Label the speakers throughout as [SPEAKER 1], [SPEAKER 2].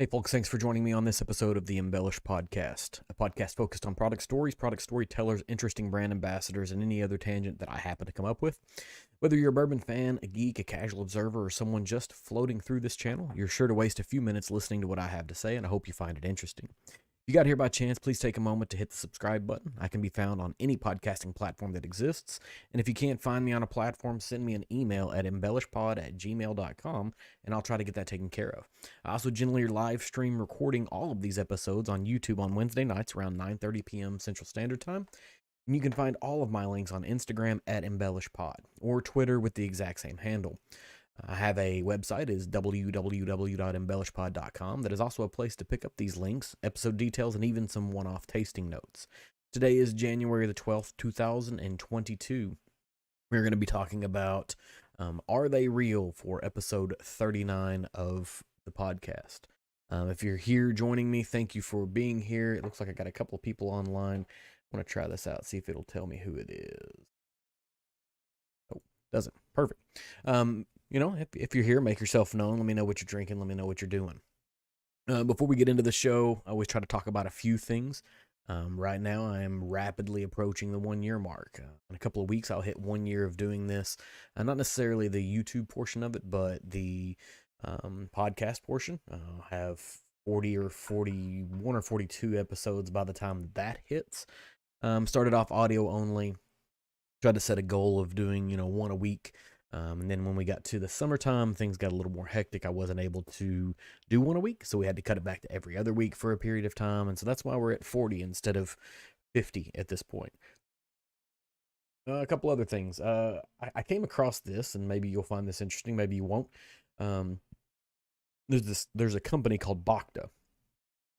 [SPEAKER 1] Hey, folks, thanks for joining me on this episode of the Embellish Podcast, a podcast focused on product stories, product storytellers, interesting brand ambassadors, and any other tangent that I happen to come up with. Whether you're a bourbon fan, a geek, a casual observer, or someone just floating through this channel, you're sure to waste a few minutes listening to what I have to say, and I hope you find it interesting. If you got here by chance, please take a moment to hit the subscribe button. I can be found on any podcasting platform that exists. And if you can't find me on a platform, send me an email at embellishpod@gmail.com and I'll try to get that taken care of. I also generally live stream recording all of these episodes on YouTube on Wednesday nights around 9:30 p.m. Central Standard Time. And you can find all of my links on Instagram at embellishpod or Twitter with the exact same handle. I have a website, is www.embellishpod.com. That is also a place to pick up these links, episode details, and even some one-off tasting notes. Today is January the 12th, 2022. We're going to be talking about Are They Real for episode 39 of the podcast. If you're here joining me, thank you for being here. It looks like I got a couple of people online. I want to try this out, see if it'll tell me who it is. Oh, doesn't. Perfect. If you're here, make yourself known. Let me know what you're drinking. Let me know what you're doing. Before we get into the show, I always try to talk about a few things. Right now, I am rapidly approaching the 1 year mark. In a couple of weeks, I'll hit 1 year of doing this. Not necessarily the YouTube portion of it, but the podcast portion. I'll have 40 or 41 or 42 episodes by the time that hits. Started off audio only. Tried to set a goal of doing, one a week. And then when we got to the summertime, things got a little more hectic. I wasn't able to do one a week, so we had to cut it back to every other week for a period of time. And so that's why we're at 40 instead of 50 at this point. A couple other things. I came across this, and maybe you'll find this interesting. Maybe you won't. There's a company called Bacta.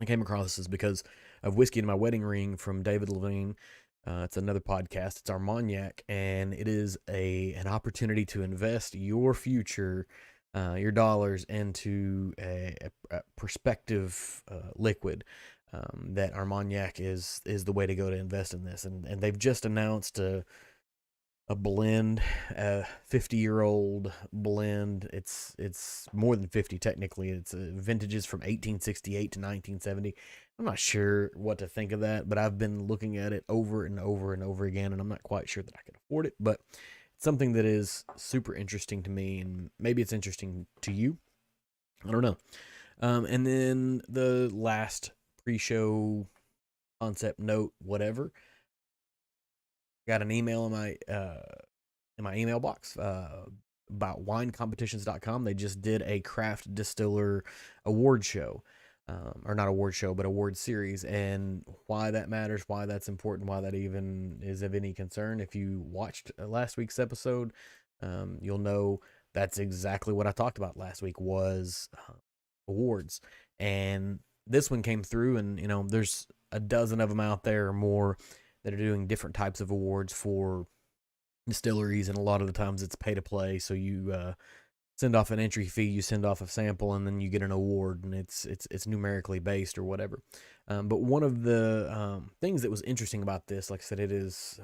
[SPEAKER 1] I came across this because of Whiskey in My Wedding Ring from David Levine. It's another podcast. It's Armagnac, and it is an opportunity to invest your future, your dollars into a prospective liquid. That Armagnac is the way to go to invest in this, and they've just announced a blend, a 50-year-old blend. It's more than 50 technically. It's vintages from 1868 to 1970. I'm not sure what to think of that, but I've been looking at it over and over and over again, and I'm not quite sure that I can afford it, but it's something that is super interesting to me, and maybe it's interesting to you. I don't know. And then the last pre-show concept note, whatever, got an email in my email box about winecompetitions.com. They just did a craft distiller award show, or not award show, but award series, and why that matters, why that's important, why that even is of any concern. If you watched last week's episode, you'll know that's exactly what I talked about last week was awards. And this one came through, and there's a dozen of them out there or more that are doing different types of awards for distilleries, and a lot of the times it's pay to play. So you send off an entry fee, you send off a sample, and then you get an award, and it's numerically based or whatever. But one of the things that was interesting about this, like I said, it is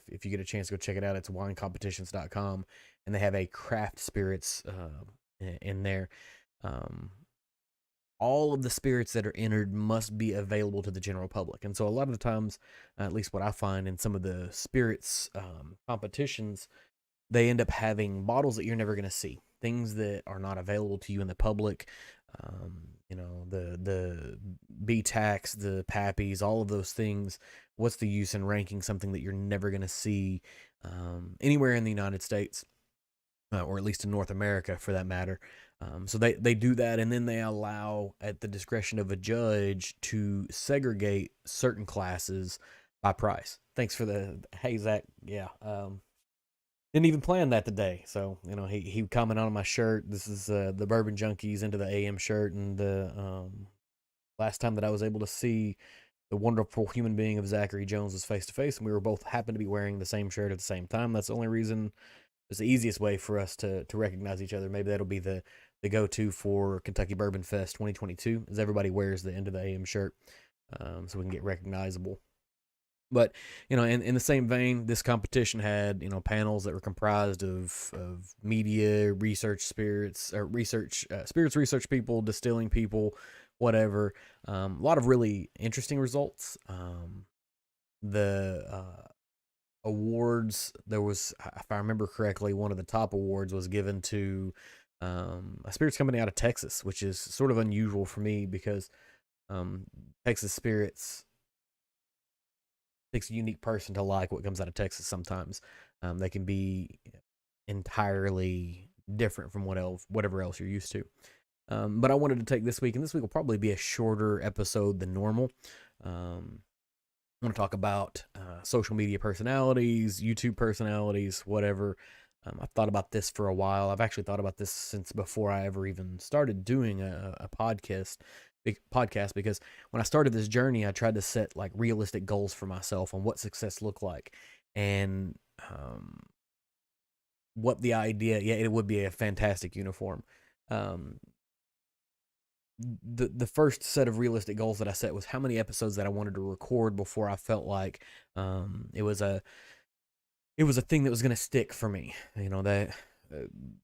[SPEAKER 1] if you get a chance to go check it out, it's winecompetitions.com, and they have a craft spirits in there. All of the spirits that are entered must be available to the general public. And so a lot of the times, at least what I find in some of the spirits competitions, they end up having bottles that you're never going to see, things that are not available to you in the public. The B-Tax, the Pappies, all of those things. What's the use in ranking something that you're never going to see anywhere in the United States, or at least in North America for that matter? So they do that, and then they allow, at the discretion of a judge, to segregate certain classes by price. Thanks for the, hey, Zach, yeah. Didn't even plan that today. So, he commented on my shirt. This is the Bourbon Junkies Into the AM shirt, and the last time that I was able to see the wonderful human being of Zachary Jones was face to face, and we were both happened to be wearing the same shirt at the same time. That's the only reason. It's the easiest way for us to recognize each other. Maybe that'll be the go-to for Kentucky Bourbon Fest 2022, is everybody wears the End of the AM shirt, so we can get recognizable. But in the same vein, this competition had panels that were comprised of media, research spirits, or spirits research people, distilling people, whatever. A lot of really interesting results. The awards, there was, if I remember correctly, one of the top awards was given to a spirits company out of Texas, which is sort of unusual for me because Texas spirits takes a unique person to like what comes out of Texas sometimes. They can be entirely different from whatever else you're used to. But I wanted to take this week, and this week will probably be a shorter episode than normal. I want to talk about social media personalities, YouTube personalities, whatever. I've thought about this for a while. I've actually thought about this since before I ever even started doing a podcast because when I started this journey, I tried to set like realistic goals for myself on what success looked like, and what the idea. Yeah, it would be a fantastic uniform. Um, the first set of realistic goals that I set was how many episodes that I wanted to record before I felt like it was a thing that was going to stick for me. That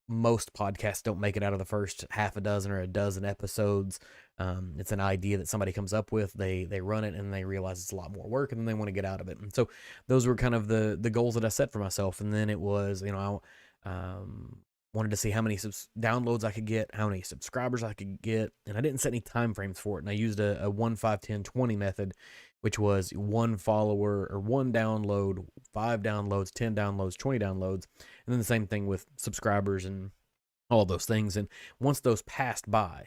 [SPEAKER 1] most podcasts don't make it out of the first half a dozen or a dozen episodes. It's an idea that somebody comes up with, they run it, and they realize it's a lot more work, and then they want to get out of it. And so those were kind of the goals that I set for myself. And then it was, I wanted to see how many downloads I could get, how many subscribers I could get, and I didn't set any time frames for it. And I used a 1, 5, 10, 20 method, which was 1 follower or 1 download, 5 downloads, 10 downloads, 20 downloads, and then the same thing with subscribers and all those things. And once those passed by,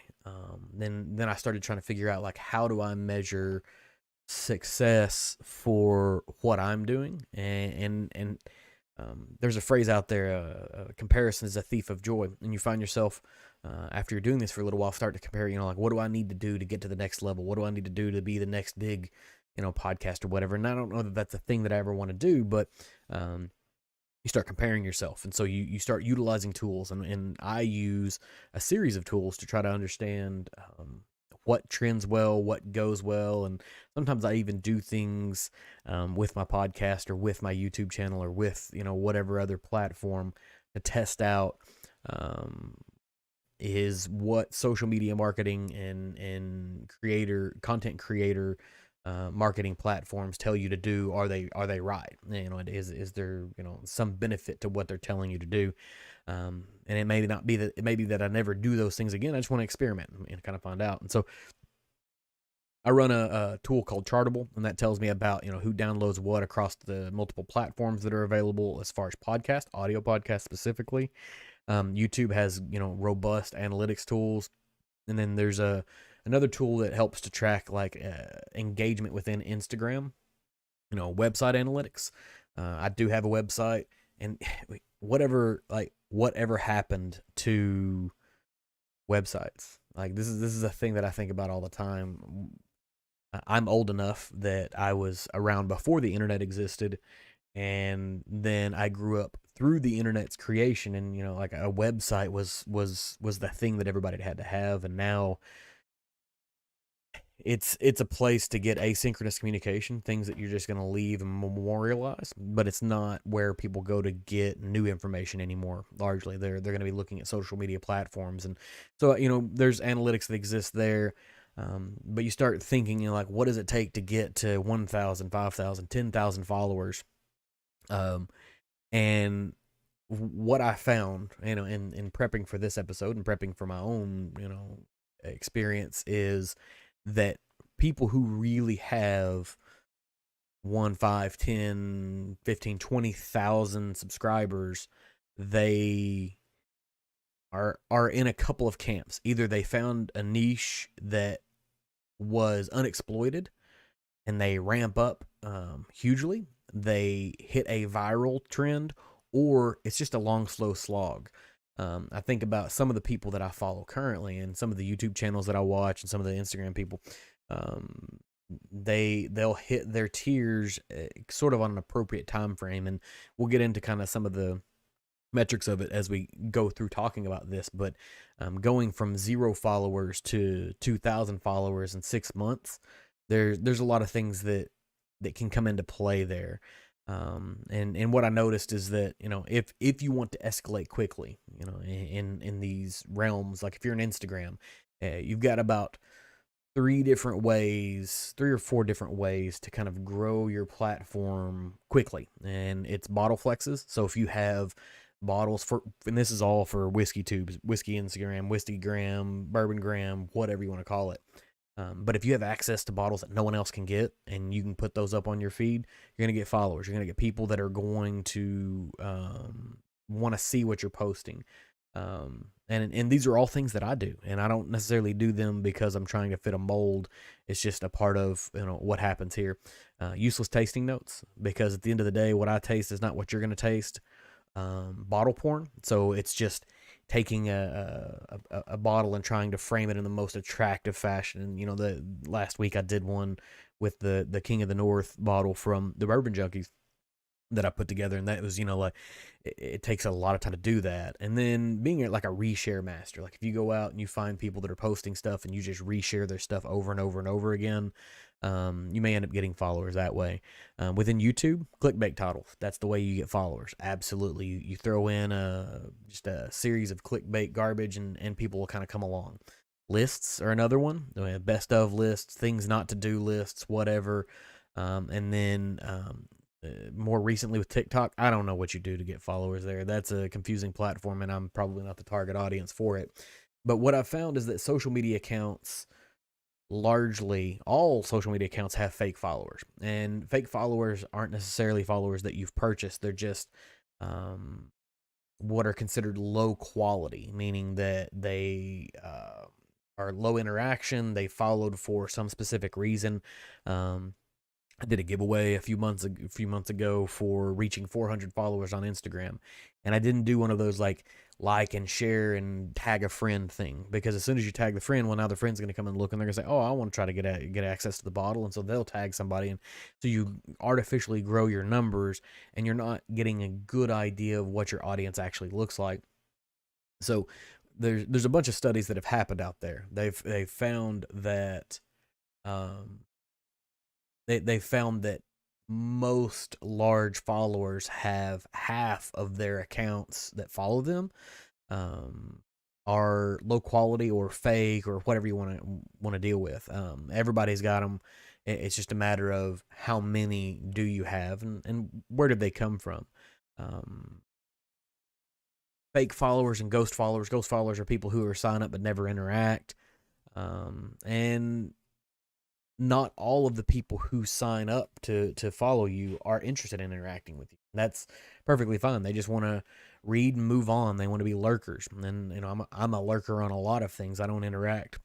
[SPEAKER 1] then I started trying to figure out, like, how do I measure success for what I'm doing. And there's a phrase out there, comparison is a thief of joy. And you find yourself, after you're doing this for a little while, start to compare, like, what do I need to do to get to the next level? What do I need to do to be the next big, podcast or whatever? And I don't know that that's a thing that I ever want to do, but you start comparing yourself. And so you start utilizing tools. And I use a series of tools to try to understand what trends well, what goes well. And sometimes I even do things with my podcast or with my YouTube channel or with, whatever other platform to test out is what social media marketing and content creator marketing platforms tell you to do. Are they right? Is there some benefit to what they're telling you to do? And it may not be that. It may be that I never do those things again. I just want to experiment and kind of find out. And so I run a tool called Chartable, and that tells me about who downloads what across the multiple platforms that are available as far as audio podcast specifically. YouTube has robust analytics tools, and then there's another tool that helps to track like engagement within Instagram. Website analytics. I do have a website, and whatever happened to websites. Like this is a thing that I think about all the time. I'm old enough that I was around before the internet existed, and then I grew up through the internet's creation, and like a website was the thing that everybody had to have. And now it's a place to get asynchronous communication, things that you're just going to leave and memorialize, but it's not where people go to get new information anymore. Largely they're going to be looking at social media platforms. And so there's analytics that exist there. But you start thinking, like, what does it take to get to 1,000, 5,000, 10,000 followers? And what I found, in prepping for this episode and prepping for my own, experience, is that people who really have 1, 5, 10, 15, 20,000 subscribers, they are in a couple of camps. Either they found a niche that was unexploited and they ramp up hugely, they hit a viral trend, or it's just a long, slow slog. I think about some of the people that I follow currently and some of the YouTube channels that I watch and some of the Instagram people. They'll hit their tiers sort of on an appropriate time frame, and we'll get into kind of some of the metrics of it as we go through talking about this. But going from 0 followers to 2,000 followers in 6 months, there's a lot of things that that can come into play there. And what I noticed is that, if you want to escalate quickly, in these realms, like if you're an Instagram, you've got about three or four different ways to kind of grow your platform quickly. And it's bottle flexes. So if you have bottles and this is all for whiskey tubes, whiskey Instagram, whiskey gram, bourbon gram, whatever you want to call it. But if you have access to bottles that no one else can get, and you can put those up on your feed, you're going to get followers. You're going to get people that are going to want to see what you're posting. And these are all things that I do, and I don't necessarily do them because I'm trying to fit a mold. It's just a part of what happens here. Useless tasting notes, because at the end of the day, what I taste is not what you're going to taste. Bottle porn. So it's just taking a bottle and trying to frame it in the most attractive fashion. And the last week I did one with the King of the North bottle from the Bourbon Junkies that I put together, and that was like it takes a lot of time to do that. And then being like a reshare master, like if you go out and you find people that are posting stuff and you just reshare their stuff over and over and over again, you may end up getting followers that way. Within YouTube, clickbait titles, that's the way you get followers. Absolutely. You throw in just a series of clickbait garbage, and people will kind of come along. Lists are another one. Best of lists, things not to do lists, whatever. And then more recently with TikTok, I don't know what you do to get followers there. That's a confusing platform, and I'm probably not the target audience for it. But what I've found is that social media accounts, largely all social media accounts, have fake followers. And fake followers aren't necessarily followers that you've purchased. They're just what are considered low quality, meaning that they are low interaction. They followed for some specific reason. I did a giveaway a few months ago for reaching 400 followers on Instagram, and I didn't do one of those like and share and tag a friend thing, because as soon as you tag the friend, well, now the friend's going to come and look, and they're going to say, oh, I want to try to get access to the bottle, and so they'll tag somebody, and so you artificially grow your numbers, and you're not getting a good idea of what your audience actually looks like. So there's a bunch of studies that have happened out there. They've found that they found that most large followers have half of their accounts that follow them are low quality or fake or whatever you want to deal with. Everybody's got them. It's just a matter of how many do you have, and where did they come from. Fake followers and ghost followers. Ghost followers are people who are sign up but never interact. And not all of the people who sign up to follow you are interested in interacting with you. That's perfectly fine. They just want to read and move on. They want to be lurkers. And I'm a lurker on a lot of things. I don't interact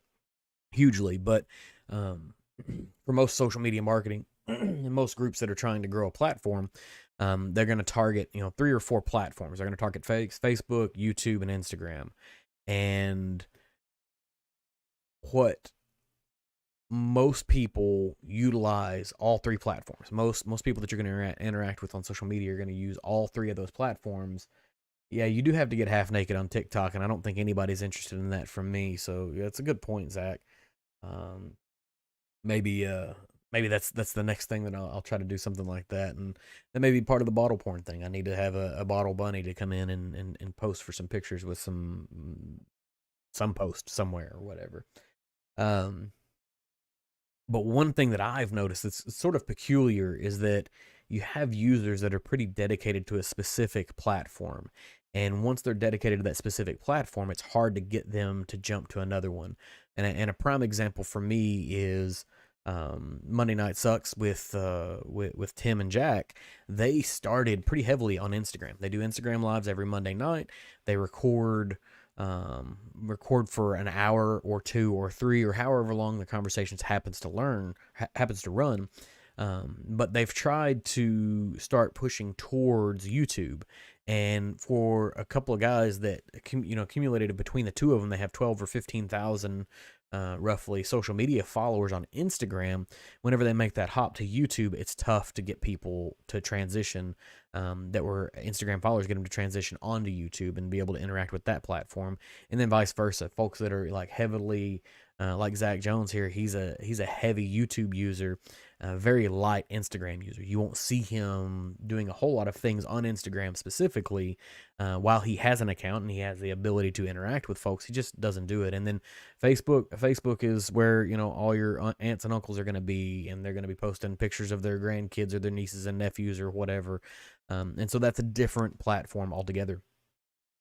[SPEAKER 1] hugely, but for most social media marketing and most groups that are trying to grow a platform, they're going to target 3 or 4 platforms. They're going to target Facebook, YouTube, and Instagram. And what most people utilize all 3 platforms. Most people that you're going to interact with on social media are going to use all 3 of those platforms. Yeah, you do have to get half naked on TikTok, and I don't think anybody's interested in that from me. So yeah, it's a good point, Zach. Maybe that's the next thing that I'll try to do something like that, and that may be part of the bottle porn thing. I need to have a bottle bunny to come in and post for some pictures with some post somewhere or whatever. But one thing that I've noticed that's sort of peculiar is that you have users that are pretty dedicated to a specific platform. And once they're dedicated to that specific platform, it's hard to get them to jump to another one. And a prime example for me is Monday Night Sucks with Tim and Jack. They started pretty heavily on Instagram. They do Instagram lives every Monday night. They record for an hour or 2 or 3 or however long the conversations happens to run. But they've tried to start pushing towards YouTube, and for a couple of guys that accumulated between the two of them, they have 12 or 15,000 roughly social media followers on Instagram. Whenever they make that hop to YouTube, it's tough to get people to transition that were Instagram followers, get them to transition onto YouTube and be able to interact with that platform, and then vice versa. Folks that are like heavily like Zach Jones here, he's a heavy YouTube user, a very light Instagram user. You won't see him doing a whole lot of things on Instagram specifically. While he has an account and he has the ability to interact with folks, he just doesn't do it. And then Facebook is where, you know, all your aunts and uncles are going to be, and they're going to be posting pictures of their grandkids or their nieces and nephews or whatever. And so that's a different platform altogether.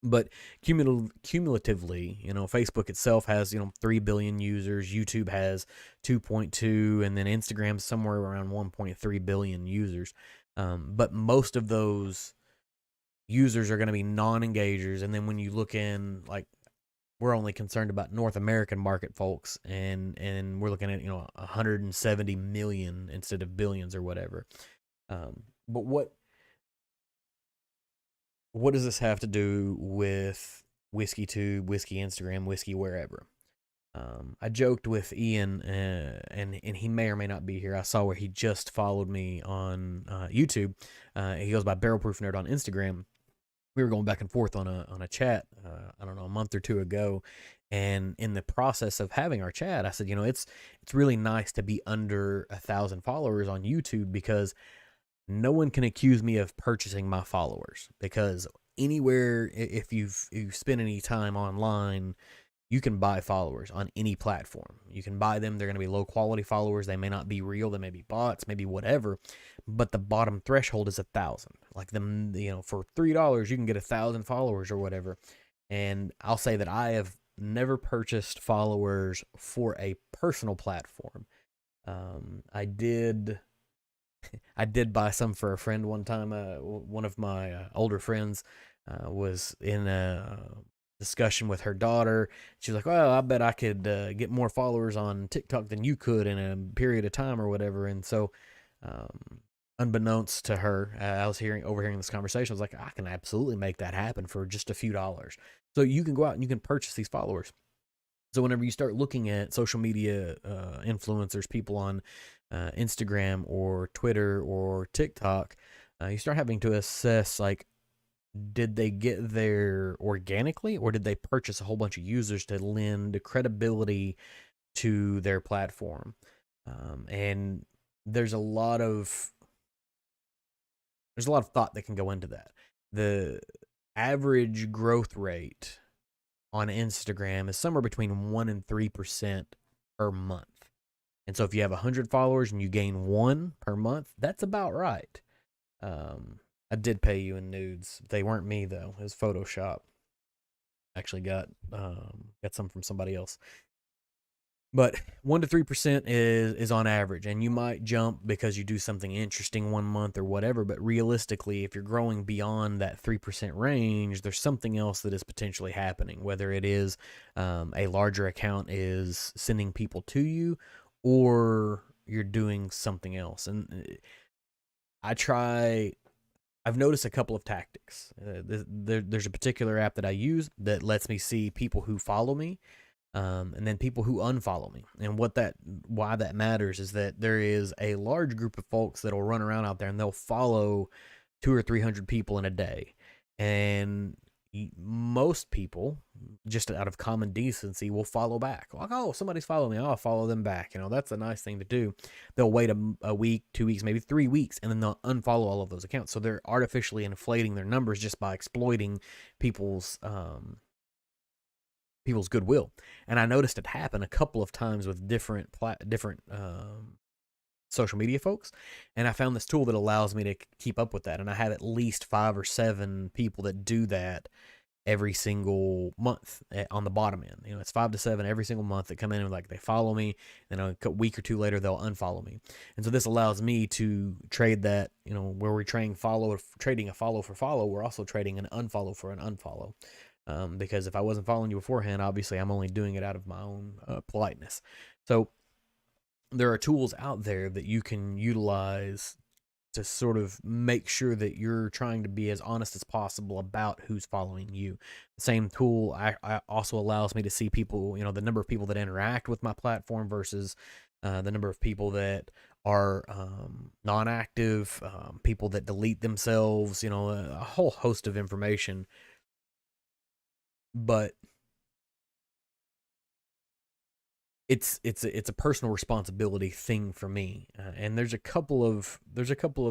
[SPEAKER 1] But cumulatively, you know, Facebook itself has, you know, 3 billion users. YouTube has 2.2, and then Instagram's somewhere around 1.3 billion users. But most of those users are going to be non-engagers. And then when you look in, like, we're only concerned about North American market folks, and we're looking at, you know, 170 million instead of billions or whatever. But what does this have to do with WhiskeyTube, Whiskey Instagram, Whiskey wherever? I joked with Ian, and he may or may not be here. I saw where he just followed me on YouTube. He goes by Barrel Proof Nerd on Instagram. We were going back and forth on a chat. I don't know, a month or two ago, and in the process of having our chat, I said, you know, it's really nice to be under 1,000 followers on YouTube, because no one can accuse me of purchasing my followers, because anywhere, if you've spent any time online, you can buy followers on any platform. You can buy them. They're going to be low quality followers. They may not be real. They may be bots, maybe whatever. But the bottom threshold is 1,000. Like, them, you know, for $3, you can get 1,000 followers or whatever. And I'll say that I have never purchased followers for a personal platform. I did buy some for a friend one time. One of my older friends was in a discussion with her daughter. She was like, "Well, I bet I could get more followers on TikTok than you could in a period of time or whatever." And so, unbeknownst to her, I was overhearing this conversation. I was like, "I can absolutely make that happen for just a few dollars." So you can go out and you can purchase these followers. So whenever you start looking at social media influencers, people on Instagram or Twitter or TikTok, you start having to assess, like, did they get there organically, or did they purchase a whole bunch of users to lend credibility to their platform? And there's a lot of thought that can go into that. The average growth rate on Instagram is somewhere between 1 and 3% per month. And so if you have 100 followers and you gain 1 per month, that's about right. I did pay you in nudes. They weren't me, though. It was Photoshop. Actually got some from somebody else. But 1 to 3% is on average, and you might jump because you do something interesting one month or whatever. But realistically, if you're growing beyond that 3% range, there's something else that is potentially happening. Whether it is a larger account is sending people to you, or you're doing something else. And I've noticed a couple of tactics. There's a particular app that I use that lets me see people who follow me, and then people who unfollow me. And why that matters is that there is a large group of folks that'll run around out there and they'll follow 200 or 300 people in a day. And most people, just out of common decency, will follow back. Like, oh, somebody's following me, I'll follow them back. You know, that's a nice thing to do. They'll wait a week, 2 weeks, maybe 3 weeks, and then they'll unfollow all of those accounts. So they're artificially inflating their numbers just by exploiting people's goodwill. And I noticed it happen a couple of times with different social media folks, and I found this tool that allows me to keep up with that. And I have at least 5 or 7 people that do that every single month on the bottom end. You know, it's 5 to 7 every single month that come in and, like, they follow me, and a week or two later they'll unfollow me. And so this allows me to trade that, you know, where we're trading a follow for follow, we're also trading an unfollow for an unfollow. Because if I wasn't following you beforehand, obviously I'm only doing it out of my own politeness. So there are tools out there that you can utilize to sort of make sure that you're trying to be as honest as possible about who's following you. The same tool I also allows me to see people, you know, the number of people that interact with my platform versus the number of people that are non-active, people that delete themselves, you know, a whole host of information. But it's a personal responsibility thing for me, and there's a couple of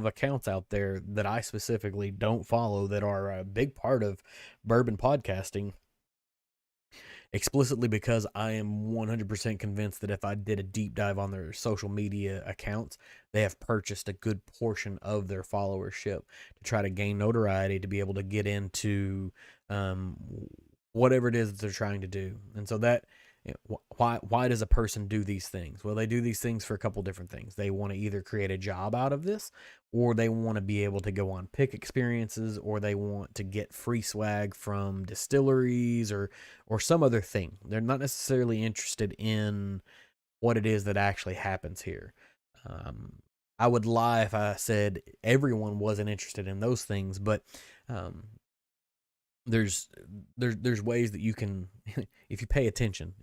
[SPEAKER 1] accounts out there that I specifically don't follow that are a big part of bourbon podcasting, explicitly because I am 100% convinced that if I did a deep dive on their social media accounts, they have purchased a good portion of their followership to try to gain notoriety to be able to get into um, whatever it is that they're trying to do. And so that why does a person do these things? Well, they do these things for a couple different things. They want to either create a job out of this, or they want to be able to go on pick experiences, or they want to get free swag from distilleries or some other thing. They're not necessarily interested in what it is that actually happens here. Um, I would lie if I said everyone wasn't interested in those things, but um, there's there's ways that you can if you pay attention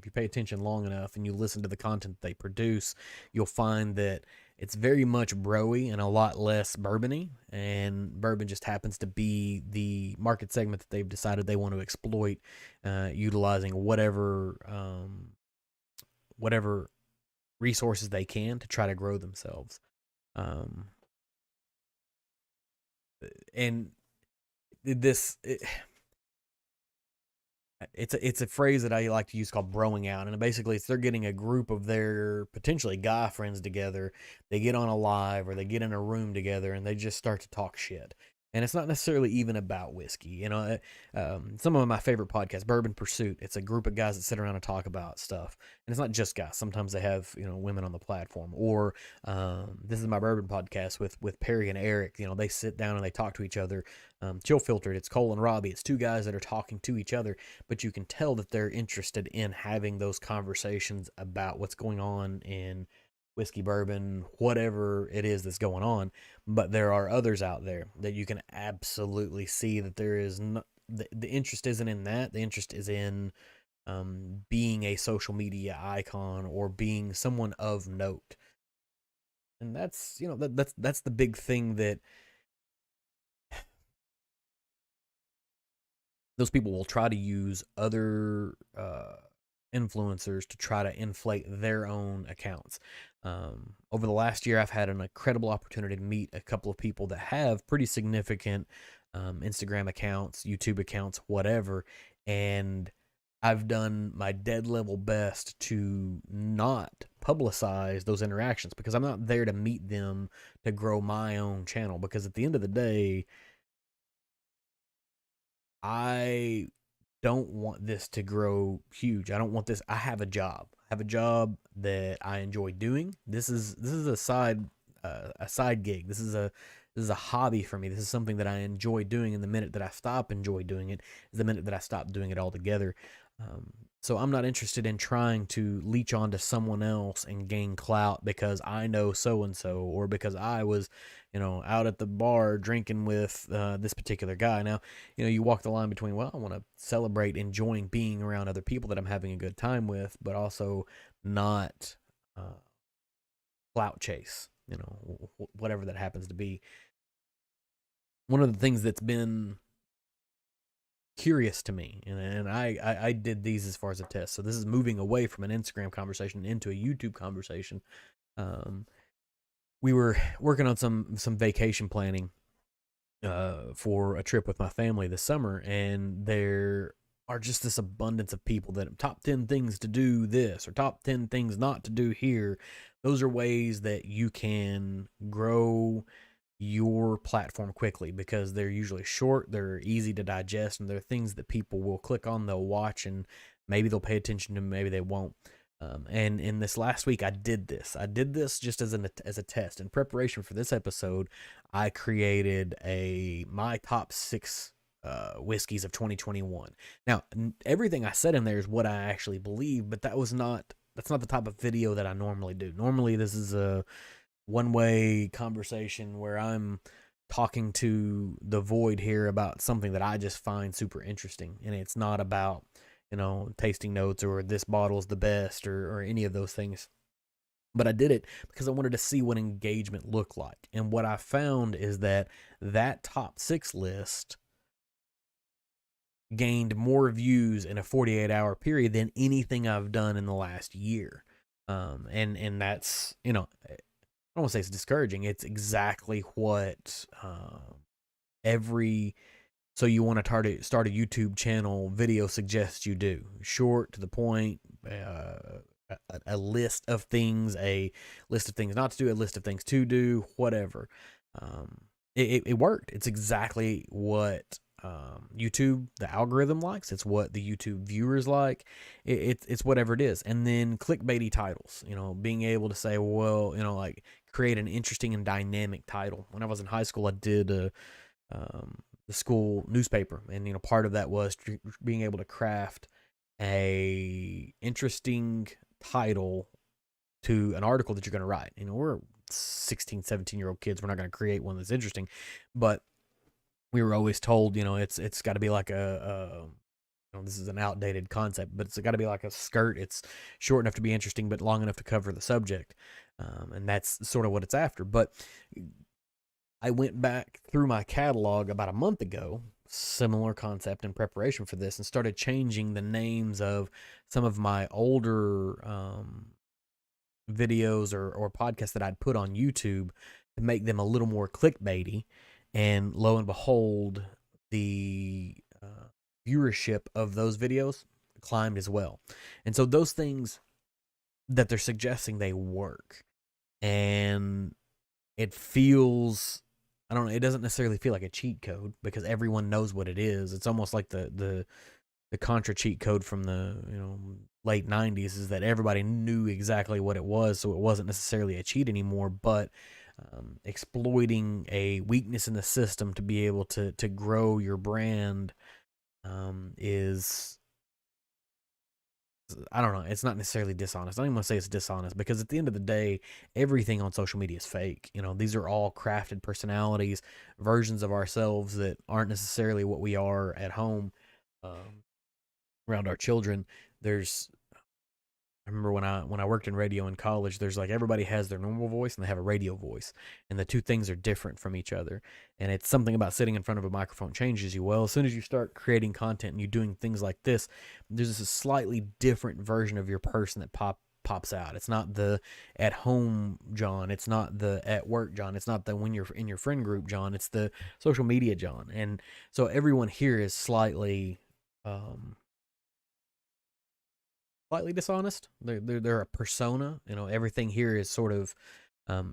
[SPEAKER 1] long enough and you listen to the content they produce, you'll find that it's very much broy and a lot less bourbony, and bourbon just happens to be the market segment that they've decided they want to exploit, utilizing whatever resources they can to try to grow themselves. um, and this it, it's a phrase that I like to use called broing out, and basically it's they're getting a group of their potentially guy friends together. They get on a live or they get in a room together and they just start to talk shit. And it's not necessarily even about whiskey. Some of my favorite podcasts, Bourbon Pursuit. It's a group of guys that sit around and talk about stuff, and it's not just guys. Sometimes they have women on the platform. Or this is my bourbon podcast with Perry and Eric. They sit down and they talk to each other. Chill Filtered. It's Cole and Robbie. It's two guys that are talking to each other, but you can tell that they're interested in having those conversations about what's going on in whiskey, bourbon, whatever it is that's going on. But there are others out there that you can absolutely see that there is no, the interest isn't in that. The interest is in being a social media icon or being someone of note. And that's the big thing that those people will try to use other influencers to try to inflate their own accounts. Over the last year, I've had an incredible opportunity to meet a couple of people that have pretty significant Instagram accounts, YouTube accounts, whatever, and I've done my dead level best to not publicize those interactions because I'm not there to meet them to grow my own channel. Because at the end of the day, I don't want this to grow huge. I don't want this. I have a job. I have a job that I enjoy doing. This is a side gig. This is a hobby for me. This is something that I enjoy doing. And the minute that I stop enjoy doing it is the minute that I stop doing it altogether. Um, so I'm not interested in trying to leech onto someone else and gain clout because I know so and so, or because I was, out at the bar drinking with this particular guy. Now, you walk the line between, well, I want to celebrate enjoying being around other people that I'm having a good time with, but also not clout chase. Whatever that happens to be. One of the things that's been curious to me, and I did these as far as a test, so this is moving away from an Instagram conversation into a YouTube conversation. um, we were working on some vacation planning for a trip with my family this summer, and there are just this abundance of people that top 10 things to do this or top 10 things not to do here. Those are ways that you can grow your platform quickly because they're usually short, they're easy to digest, and they're things that people will click on, they'll watch, and maybe they'll pay attention to, maybe they won't. And in this last week, I did this. I did this just as a test in preparation for this episode. I created my top 6 whiskeys of 2021. Now, everything I said in there is what I actually believe, but that's not the type of video that I normally do. Normally, this is a one-way conversation where I'm talking to the void here about something that I just find super interesting, and it's not about tasting notes or this bottle's the best or any of those things. But I did it because I wanted to see what engagement looked like, and what I found is that top 6 list gained more views in a 48-hour period than anything I've done in the last year. And that's, I don't want to say it's discouraging. It's exactly what every so you want to start a YouTube channel video suggests you do. Short, to the point, a list of things, not to do, a list of things to do, whatever. It worked. It's exactly what YouTube, the algorithm, likes. It's what the YouTube viewers like. It's whatever it is. And then clickbaity titles, being able to say, well, like create an interesting and dynamic title. When I was in high school, I did the school newspaper, and part of that was being able to craft a interesting title to an article that you're going to write. We're 16, 17-year-old kids. We're not going to create one that's interesting, but we were always told, it's got to be like this is an outdated concept, but it's got to be like a skirt. It's short enough to be interesting, but long enough to cover the subject. And that's sort of what it's after. But I went back through my catalog about a month ago, similar concept in preparation for this, and started changing the names of some of my older videos or podcasts that I'd put on YouTube to make them a little more clickbaity. And lo and behold, the viewership of those videos climbed as well. And so those things that they're suggesting, they work. And it feels, I don't know, it doesn't necessarily feel like a cheat code because everyone knows what it is. It's almost like the Contra cheat code from the late 90s, is that everybody knew exactly what it was, so it wasn't necessarily a cheat anymore, but exploiting a weakness in the system to be able to grow your brand is, I don't know, it's not necessarily dishonest. I don't even want to say it's dishonest, because at the end of the day, everything on social media is fake. These are all crafted personalities, versions of ourselves that aren't necessarily what we are at home around our children. I remember when I worked in radio in college, there's like, everybody has their normal voice and they have a radio voice, and the two things are different from each other. And it's something about sitting in front of a microphone changes you. Well, as soon as you start creating content and you're doing things like this, there's a slightly different version of your person that pops out. It's not the at home John. It's not the at work John. It's not the when you're in your friend group John. It's the social media John. And so everyone here is slightly dishonest. They're a persona. Everything here is sort of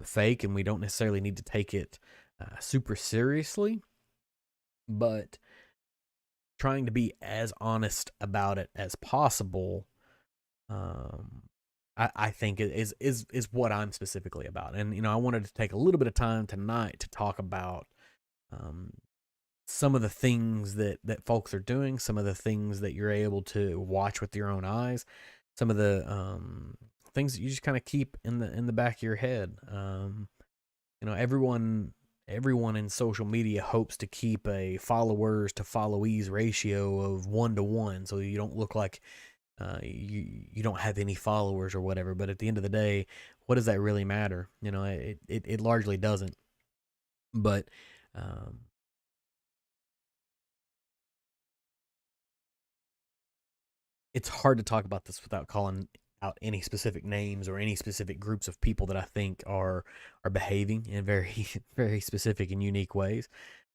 [SPEAKER 1] fake, and we don't necessarily need to take it super seriously. But trying to be as honest about it as possible, I think is what I'm specifically about. And I wanted to take a little bit of time tonight to talk about some of the things that folks are doing, some of the things that you're able to watch with your own eyes, some of the things that you just kind of keep in the back of your head. Everyone in social media hopes to keep a followers to followees ratio of 1-to-1, so you don't look like you don't have any followers or whatever. But at the end of the day, what does that really matter? It largely doesn't. But it's hard to talk about this without calling out any specific names or any specific groups of people that I think are behaving in very, very specific and unique ways.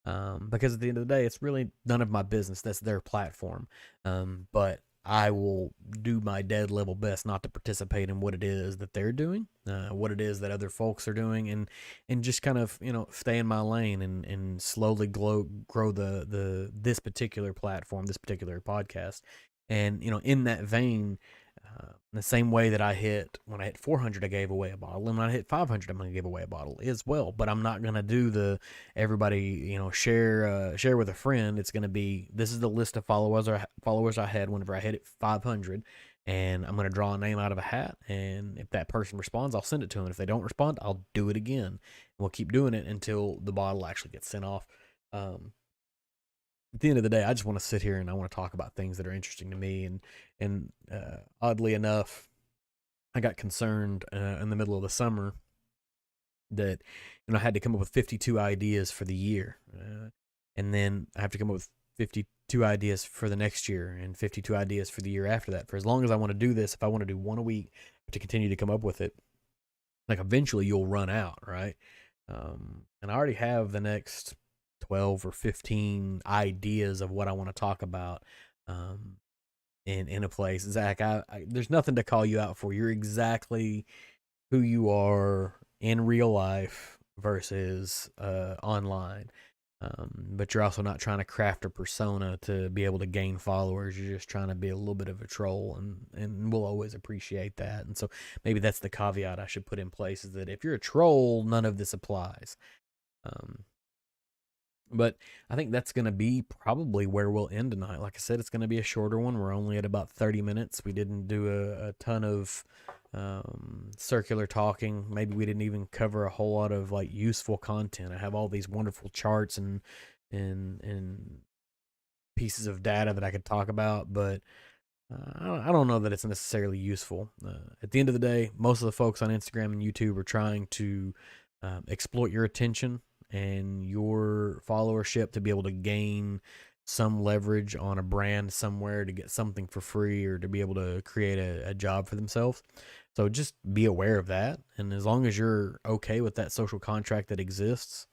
[SPEAKER 1] Because at the end of the day, it's really none of my business. That's their platform. But I will do my dead level best not to participate in what it is that they're doing, what it is that other folks are doing, and just kind of stay in my lane and slowly grow this particular platform, this particular podcast. And in that vein, in the same way that when I hit 400, I gave away a bottle, and when I hit 500, I'm going to give away a bottle as well. But I'm not going to do the everybody share with a friend. It's going to be, this is the list of followers I had whenever I hit 500, and I'm going to draw a name out of a hat. And if that person responds, I'll send it to them. If they don't respond, I'll do it again. And we'll keep doing it until the bottle actually gets sent off. At the end of the day, I just want to sit here and I want to talk about things that are interesting to me. And oddly enough, I got concerned in the middle of the summer that I had to come up with 52 ideas for the year, and then I have to come up with 52 52 ideas for the next year and 52 ideas for the year after that. For as long as I want to do this, if I want to do one a week to continue to come up with it, like eventually you'll run out, right? And I already have the next 12 or 15 ideas of what I want to talk about in a place. Zach, there's nothing to call you out for. You're exactly who you are in real life versus online. But you're also not trying to craft a persona to be able to gain followers. You're just trying to be a little bit of a troll, and we'll always appreciate that. And so maybe that's the caveat I should put in place, is that if you're a troll, none of this applies. But I think that's going to be probably where we'll end tonight. Like I said, it's going to be a shorter one. We're only at about 30 minutes. We didn't do a ton of circular talking. Maybe we didn't even cover a whole lot of like useful content. I have all these wonderful charts and pieces of data that I could talk about, but I don't know that it's necessarily useful. At the end of the day, most of the folks on Instagram and YouTube are trying to exploit your attention and your followership to be able to gain some leverage on a brand somewhere, to get something for free, or to be able to create a job for themselves. So just be aware of that. And as long as you're okay with that social contract that exists,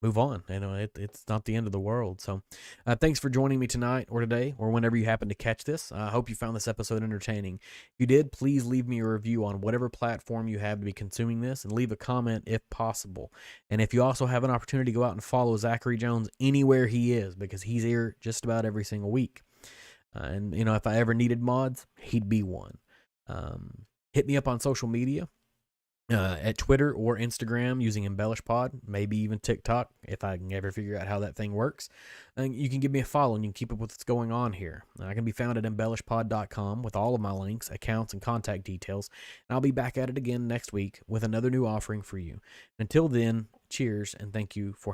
[SPEAKER 1] move on. It's not the end of the world. So thanks for joining me tonight or today or whenever you happen to catch this. I hope you found this episode entertaining. If you did, please leave me a review on whatever platform you have to be consuming this, and leave a comment if possible. And if you also have an opportunity, go out and follow Zachary Jones anywhere he is, because he's here just about every single week. And if I ever needed mods, he'd be one. Hit me up on social media. At Twitter or Instagram using EmbellishPod, maybe even TikTok, if I can ever figure out how that thing works. And you can give me a follow and you can keep up with what's going on here. I can be found at embellishpod.com with all of my links, accounts, and contact details. And I'll be back at it again next week with another new offering for you. Until then, cheers and thank you for